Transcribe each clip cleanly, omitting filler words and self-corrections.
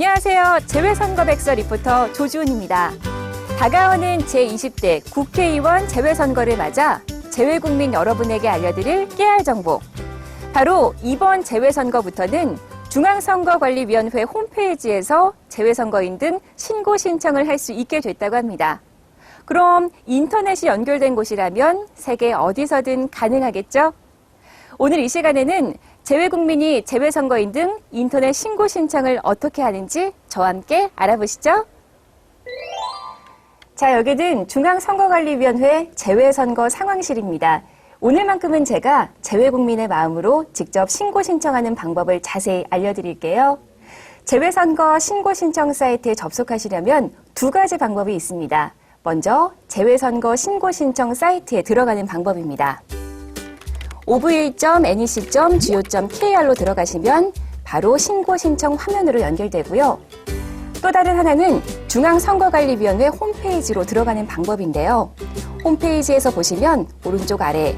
안녕하세요. 재외선거백서 리포터 조주은입니다. 다가오는 제20대 국회의원 재외선거를 맞아 재외국민 여러분에게 알려드릴 깨알 정보. 바로 이번 재외선거부터는 중앙선거관리위원회 홈페이지에서 재외선거인 등 신고 신청을 할 수 있게 됐다고 합니다. 그럼 인터넷이 연결된 곳이라면 세계 어디서든 가능하겠죠? 오늘 이 시간에는 재외국민이 재외선거인 등 인터넷 신고 신청을 어떻게 하는지 저와 함께 알아보시죠. 자, 여기는 중앙선거관리위원회 재외선거 상황실입니다. 오늘만큼은 제가 재외국민의 마음으로 직접 신고 신청하는 방법을 자세히 알려드릴게요. 재외선거 신고 신청 사이트에 접속하시려면 두 가지 방법이 있습니다. 먼저 재외선거 신고 신청 사이트에 들어가는 방법입니다. ova.nec.go.kr로 들어가시면 바로 신고 신청 화면으로 연결되고요. 또 다른 하나는 중앙선거관리위원회 홈페이지로 들어가는 방법인데요. 홈페이지에서 보시면 오른쪽 아래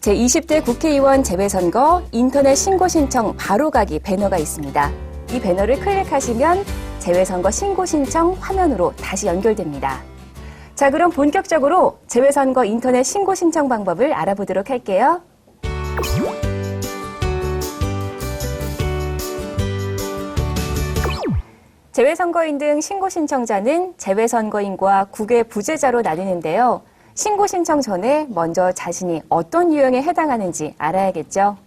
제20대 국회의원 재외선거 인터넷 신고 신청 바로 가기 배너가 있습니다. 이 배너를 클릭하시면 재외선거 신고 신청 화면으로 다시 연결됩니다. 자, 그럼 본격적으로 재외선거 인터넷 신고 신청 방법을 알아보도록 할게요. 재외선거인 등 신고 신청자는 재외선거인과 국외 부재자로 나뉘는데요. 신고 신청 전에 먼저 자신이 어떤 유형에 해당하는지 알아야겠죠.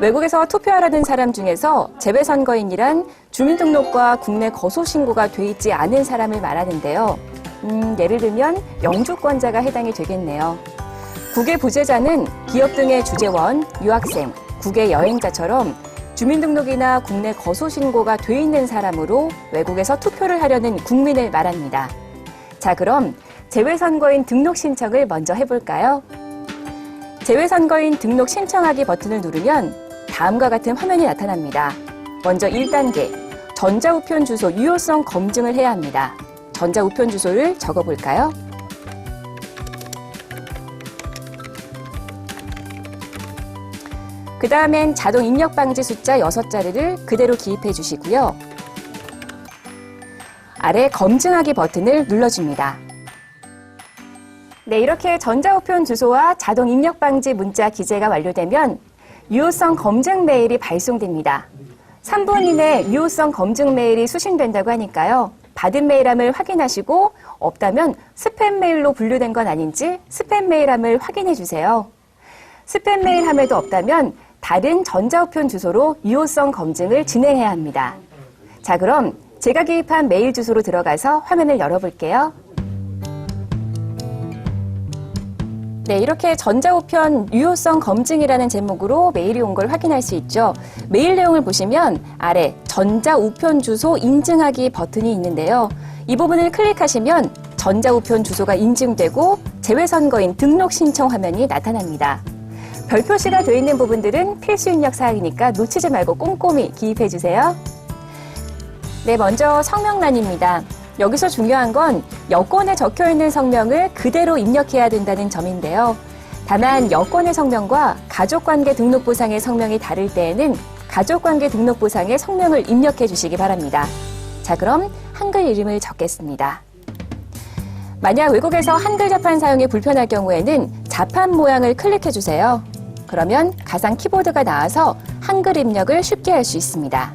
외국에서 투표하려는 사람 중에서 재외선거인이란 주민등록과 국내 거소신고가 돼 있지 않은 사람을 말하는데요. 예를 들면 영주권자가 해당이 되겠네요. 국외 부재자는 기업 등의 주재원, 유학생, 국외 여행자처럼 주민등록이나 국내 거소신고가 돼 있는 사람으로 외국에서 투표를 하려는 국민을 말합니다. 자, 그럼 재외선거인 등록 신청을 먼저 해볼까요? 재외선거인 등록 신청하기 버튼을 누르면 다음과 같은 화면이 나타납니다. 먼저 1단계, 전자우편 주소 유효성 검증을 해야 합니다. 전자우편 주소를 적어볼까요? 그 다음엔 자동 입력 방지 숫자 6자리를 그대로 기입해 주시고요. 아래 검증하기 버튼을 눌러줍니다. 네, 이렇게 전자우편 주소와 자동 입력 방지 문자 기재가 완료되면 유효성 검증 메일이 발송됩니다. 3분 이내 유효성 검증 메일이 수신된다고 하니까요. 받은 메일함을 확인하시고 없다면 스팸 메일로 분류된 건 아닌지 스팸 메일함을 확인해 주세요. 스팸 메일함에도 없다면 다른 전자우편 주소로 유효성 검증을 진행해야 합니다. 자, 그럼 제가 기입한 메일 주소로 들어가서 화면을 열어볼게요. 네, 이렇게 전자우편 유효성 검증이라는 제목으로 메일이 온 걸 확인할 수 있죠. 메일 내용을 보시면 아래 전자우편 주소 인증하기 버튼이 있는데요. 이 부분을 클릭하시면 전자우편 주소가 인증되고 재외선거인 등록 신청 화면이 나타납니다. 별 표시가 되어 있는 부분들은 필수 입력 사항이니까 놓치지 말고 꼼꼼히 기입해 주세요. 네, 먼저 성명란입니다. 여기서 중요한 건 여권에 적혀있는 성명을 그대로 입력해야 된다는 점인데요. 다만 여권의 성명과 가족관계 등록부상의 성명이 다를 때에는 가족관계 등록부상의 성명을 입력해 주시기 바랍니다. 자, 그럼 한글 이름을 적겠습니다. 만약 외국에서 한글 자판 사용이 불편할 경우에는 자판 모양을 클릭해 주세요. 그러면 가상 키보드가 나와서 한글 입력을 쉽게 할 수 있습니다.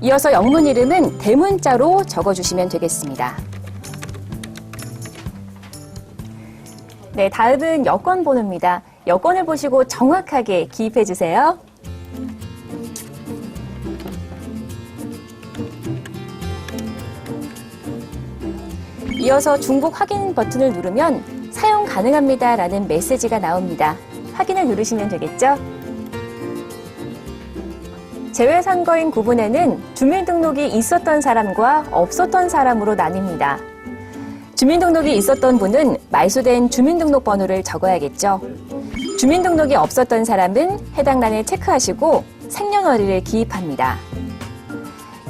이어서 영문 이름은 대문자로 적어주시면 되겠습니다. 네, 다음은 여권 번호입니다. 여권을 보시고 정확하게 기입해 주세요. 이어서 중복 확인 버튼을 누르면 사용 가능합니다 라는 메시지가 나옵니다. 확인을 누르시면 되겠죠? 재외선거인 구분에는 주민등록이 있었던 사람과 없었던 사람으로 나뉩니다. 주민등록이 있었던 분은 말소된 주민등록번호를 적어야겠죠. 주민등록이 없었던 사람은 해당 란에 체크하시고 생년월일을 기입합니다.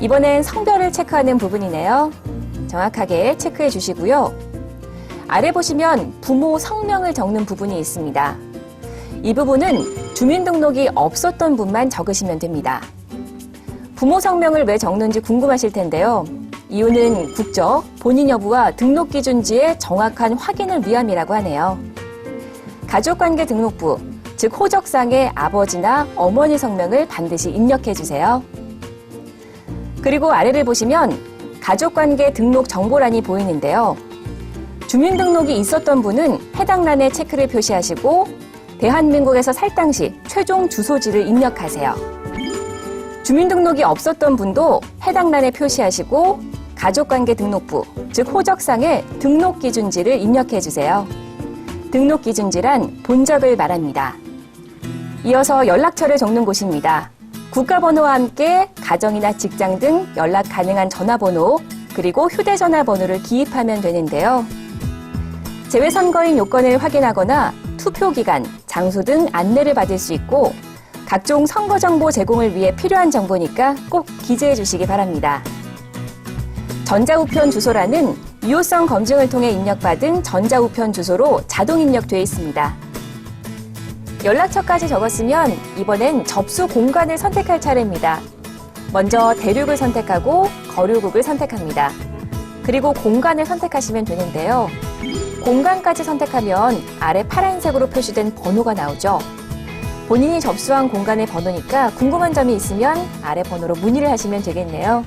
이번엔 성별을 체크하는 부분이네요. 정확하게 체크해 주시고요. 아래 보시면 부모 성명을 적는 부분이 있습니다. 이 부분은 주민등록이 없었던 분만 적으시면 됩니다. 부모 성명을 왜 적는지 궁금하실 텐데요. 이유는 국적, 본인 여부와 등록기준지의 정확한 확인을 위함이라고 하네요. 가족관계 등록부, 즉 호적상의 아버지나 어머니 성명을 반드시 입력해 주세요. 그리고 아래를 보시면 가족관계 등록 정보란이 보이는데요. 주민등록이 있었던 분은 해당 란에 체크를 표시하시고 대한민국에서 살 당시 최종 주소지를 입력하세요. 주민등록이 없었던 분도 해당 란에 표시하시고 가족관계 등록부, 즉 호적상의 등록기준지를 입력해 주세요. 등록기준지란 본적을 말합니다. 이어서 연락처를 적는 곳입니다. 국가번호와 함께 가정이나 직장 등 연락 가능한 전화번호, 그리고 휴대전화 번호를 기입하면 되는데요. 재외선거인 요건을 확인하거나 투표기간, 장소 등 안내를 받을 수 있고 각종 선거정보 제공을 위해 필요한 정보니까 꼭 기재해 주시기 바랍니다. 전자우편 주소란은 유효성 검증을 통해 입력받은 전자우편 주소로 자동 입력되어 있습니다. 연락처까지 적었으면 이번엔 접수 공간을 선택할 차례입니다. 먼저 대륙을 선택하고 거류국을 선택합니다. 그리고 공간을 선택하시면 되는데요. 공간까지 선택하면 아래 파란색으로 표시된 번호가 나오죠. 본인이 접수한 공간의 번호니까 궁금한 점이 있으면 아래 번호로 문의를 하시면 되겠네요.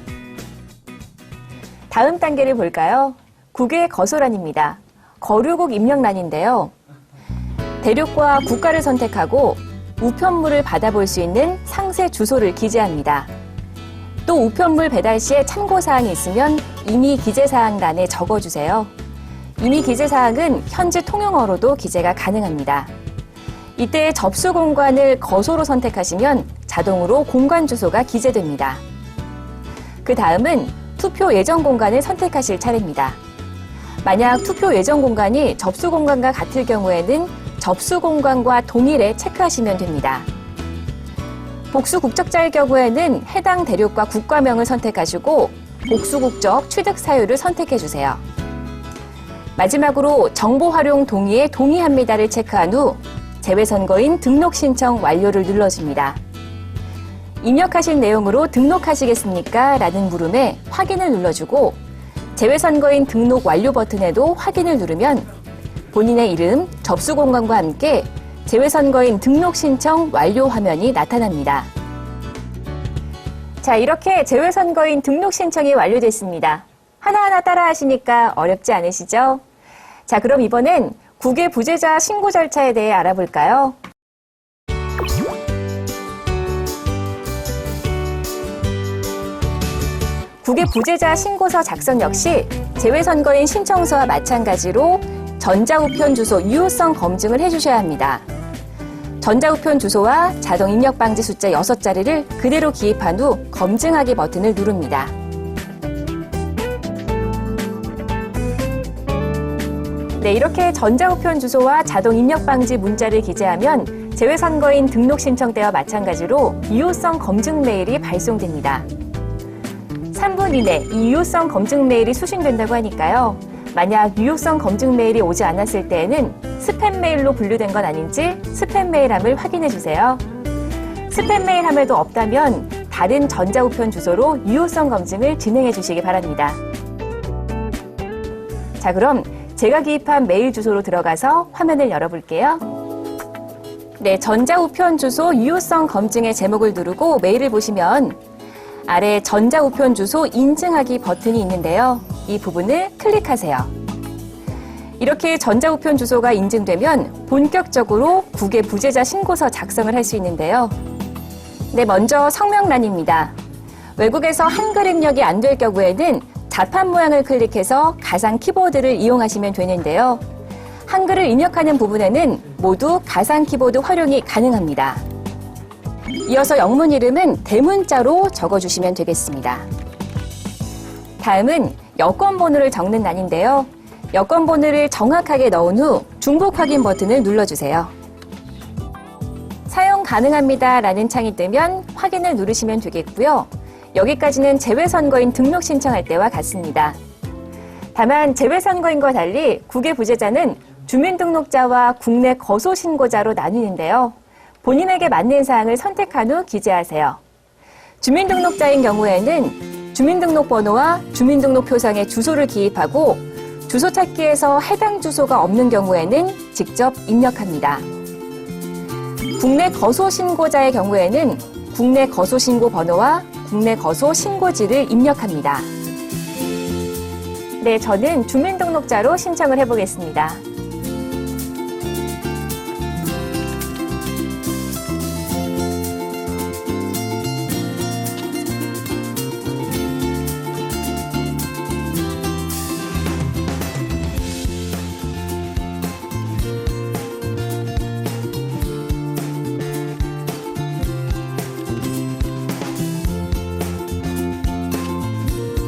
다음 단계를 볼까요? 국외 거소란입니다. 거류국 입력란인데요. 대륙과 국가를 선택하고 우편물을 받아볼 수 있는 상세 주소를 기재합니다. 또 우편물 배달 시에 참고사항이 있으면 이미 기재사항란에 적어주세요. 이미 기재사항은 현지 통용어로도 기재가 가능합니다. 이때 접수 공간을 거소로 선택하시면 자동으로 공간 주소가 기재됩니다. 그 다음은 투표 예정 공간을 선택하실 차례입니다. 만약 투표 예정 공간이 접수 공간과 같을 경우에는 접수 공간과 동일에 체크하시면 됩니다. 복수 국적자일 경우에는 해당 대륙과 국가명을 선택하시고 복수 국적 취득 사유를 선택해 주세요. 마지막으로 정보 활용 동의에 동의합니다를 체크한 후 재외선거인 등록 신청 완료를 눌러줍니다. 입력하실 내용으로 등록하시겠습니까? 라는 물음에 확인을 눌러주고 재외선거인 등록 완료 버튼에도 확인을 누르면 본인의 이름, 접수 공간과 함께 재외선거인 등록 신청 완료 화면이 나타납니다. 자, 이렇게 재외선거인 등록 신청이 완료됐습니다. 하나하나 따라하시니까 어렵지 않으시죠? 자, 그럼 이번엔 국외 부재자 신고 절차에 대해 알아볼까요? 국외 부재자 신고서 작성 역시 재외선거인 신청서와 마찬가지로 전자우편 주소 유효성 검증을 해주셔야 합니다. 전자우편 주소와 자동 입력 방지 숫자 6자리를 그대로 기입한 후 검증하기 버튼을 누릅니다. 네, 이렇게 전자우편 주소와 자동 입력 방지 문자를 기재하면 재외선거인 등록 신청 때와 마찬가지로 유효성 검증 메일이 발송됩니다. 3분 이내 이 유효성 검증 메일이 수신된다고 하니까요. 만약 유효성 검증 메일이 오지 않았을 때에는 스팸 메일로 분류된 건 아닌지 스팸 메일함을 확인해 주세요. 스팸 메일함에도 없다면 다른 전자우편 주소로 유효성 검증을 진행해 주시기 바랍니다. 자, 그럼 제가 기입한 메일 주소로 들어가서 화면을 열어볼게요. 네, 전자우편 주소 유효성 검증의 제목을 누르고 메일을 보시면 아래 전자우편 주소 인증하기 버튼이 있는데요. 이 부분을 클릭하세요. 이렇게 전자우편 주소가 인증되면 본격적으로 국외 부재자 신고서 작성을 할 수 있는데요. 네, 먼저 성명란입니다. 외국에서 한글 입력이 안 될 경우에는 자판 모양을 클릭해서 가상 키보드를 이용하시면 되는데요. 한글을 입력하는 부분에는 모두 가상 키보드 활용이 가능합니다. 이어서 영문 이름은 대문자로 적어주시면 되겠습니다. 다음은 여권 번호를 적는 란인데요. 여권 번호를 정확하게 넣은 후 중복 확인 버튼을 눌러주세요. 사용 가능합니다 라는 창이 뜨면 확인을 누르시면 되겠고요. 여기까지는 재외선거인 등록 신청할 때와 같습니다. 다만 재외선거인과 달리 국외 부재자는 주민등록자와 국내 거소신고자로 나뉘는데요. 본인에게 맞는 사항을 선택한 후 기재하세요. 주민등록자인 경우에는 주민등록번호와 주민등록표상에 주소를 기입하고 주소 찾기에서 해당 주소가 없는 경우에는 직접 입력합니다. 국내 거소 신고자의 경우에는 국내 거소 신고 번호와 국내 거소 신고지를 입력합니다. 네, 저는 주민등록자로 신청을 해보겠습니다.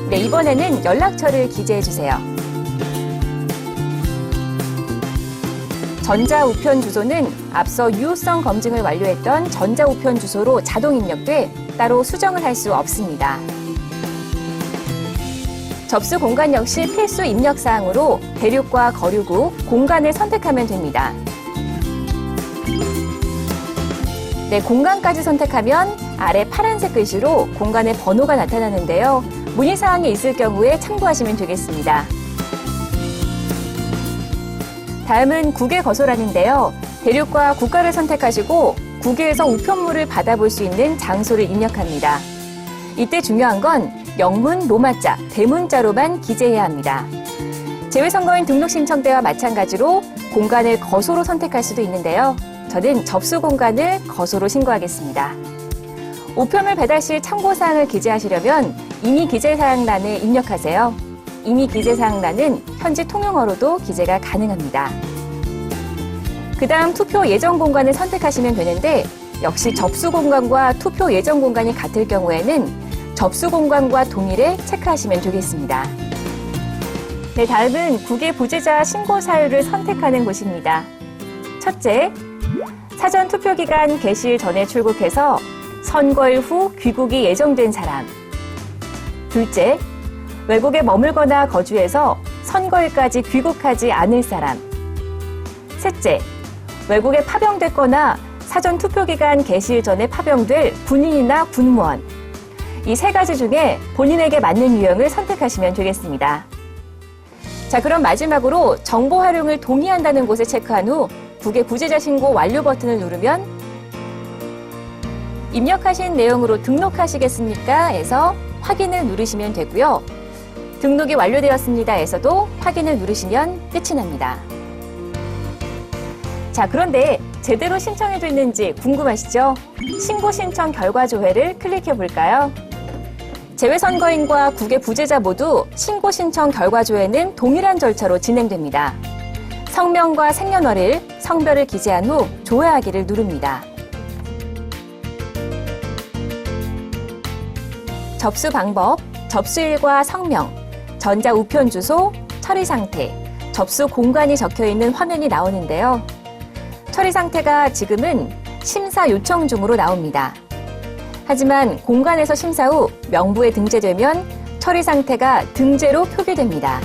네, 이번에는 연락처를 기재해 주세요. 전자우편 주소는 앞서 유효성 검증을 완료했던 전자우편 주소로 자동 입력돼 따로 수정을 할 수 없습니다. 접수 공간 역시 필수 입력 사항으로 대륙과 거류국, 공간을 선택하면 됩니다. 네, 공간까지 선택하면 아래 파란색 글씨로 공간의 번호가 나타나는데요. 문의사항이 있을 경우에 참고하시면 되겠습니다. 다음은 국외 거소란인데요. 대륙과 국가를 선택하시고 국외에서 우편물을 받아볼 수 있는 장소를 입력합니다. 이때 중요한 건 영문, 로마자, 대문자로만 기재해야 합니다. 재외선거인 등록 신청 때와 마찬가지로 공간을 거소로 선택할 수도 있는데요. 저는 접수 공간을 거소로 신고하겠습니다. 우편물 배달 시 참고사항을 기재하시려면 임의 기재사항란에 입력하세요. 임의 기재사항란은 현지 통용어로도 기재가 가능합니다. 그 다음 투표 예정 공간을 선택하시면 되는데 역시 접수 공간과 투표 예정 공간이 같을 경우에는 접수 공간과 동일에 체크하시면 되겠습니다. 네, 다음은 국외 부재자 신고 사유를 선택하는 곳입니다. 첫째, 사전 투표 기간 개시일 전에 출국해서 선거일 후 귀국이 예정된 사람. 둘째, 외국에 머물거나 거주해서 선거일까지 귀국하지 않을 사람. 셋째, 외국에 파병됐거나 사전 투표 기간 개시일 전에 파병될 군인이나 군무원. 이 세 가지 중에 본인에게 맞는 유형을 선택하시면 되겠습니다. 자, 그럼 마지막으로 정보 활용을 동의한다는 곳을 체크한 후 국외 부재자 신고 완료 버튼을 누르면 입력하신 내용으로 등록하시겠습니까? 에서 확인을 누르시면 되고요. 등록이 완료되었습니다. 에서도 확인을 누르시면 끝이 납니다. 자, 그런데 제대로 신청이 됐는지 궁금하시죠? 신고 신청 결과 조회를 클릭해 볼까요? 재외선거인과 국외 부재자 모두 신고 신청 결과 조회는 동일한 절차로 진행됩니다. 성명과 생년월일, 성별을 기재한 후 조회하기를 누릅니다. 접수 방법, 접수일과 성명, 전자우편 주소, 처리 상태, 접수 공간이 적혀있는 화면이 나오는데요. 처리 상태가 지금은 심사 요청 중으로 나옵니다. 하지만 공간에서 심사 후 명부에 등재되면 처리 상태가 등재로 표기됩니다.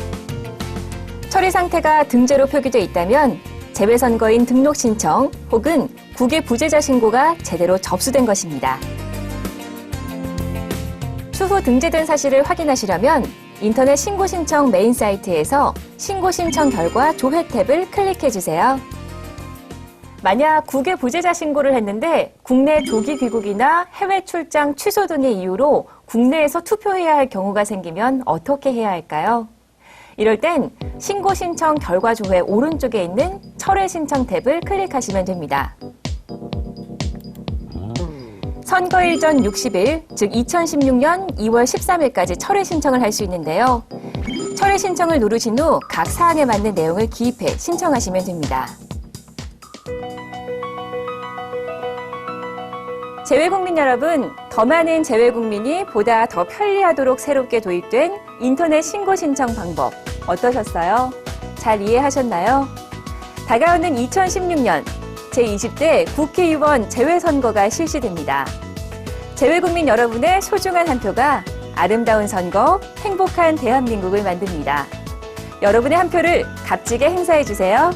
처리 상태가 등재로 표기되어 있다면 재외선거인 등록 신청 혹은 국외 부재자 신고가 제대로 접수된 것입니다. 추후 등재된 사실을 확인하시려면 인터넷 신고 신청 메인 사이트에서 신고 신청 결과 조회 탭을 클릭해 주세요. 만약 국외 부재자 신고를 했는데 국내 조기 귀국이나 해외 출장 취소 등의 이유로 국내에서 투표해야 할 경우가 생기면 어떻게 해야 할까요? 이럴 땐 신고 신청 결과 조회 오른쪽에 있는 철회 신청 탭을 클릭하시면 됩니다. 선거일 전 60일, 즉 2016년 2월 13일까지 철회 신청을 할 수 있는데요. 철회 신청을 누르신 후 각 사항에 맞는 내용을 기입해 신청하시면 됩니다. 재외국민 여러분, 더 많은 재외국민이 보다 더 편리하도록 새롭게 도입된 인터넷 신고 신청 방법 어떠셨어요? 잘 이해하셨나요? 다가오는 2016년 제20대 국회의원 재외선거가 실시됩니다. 재외국민 여러분의 소중한 한 표가 아름다운 선거, 행복한 대한민국을 만듭니다. 여러분의 한 표를 값지게 행사해주세요.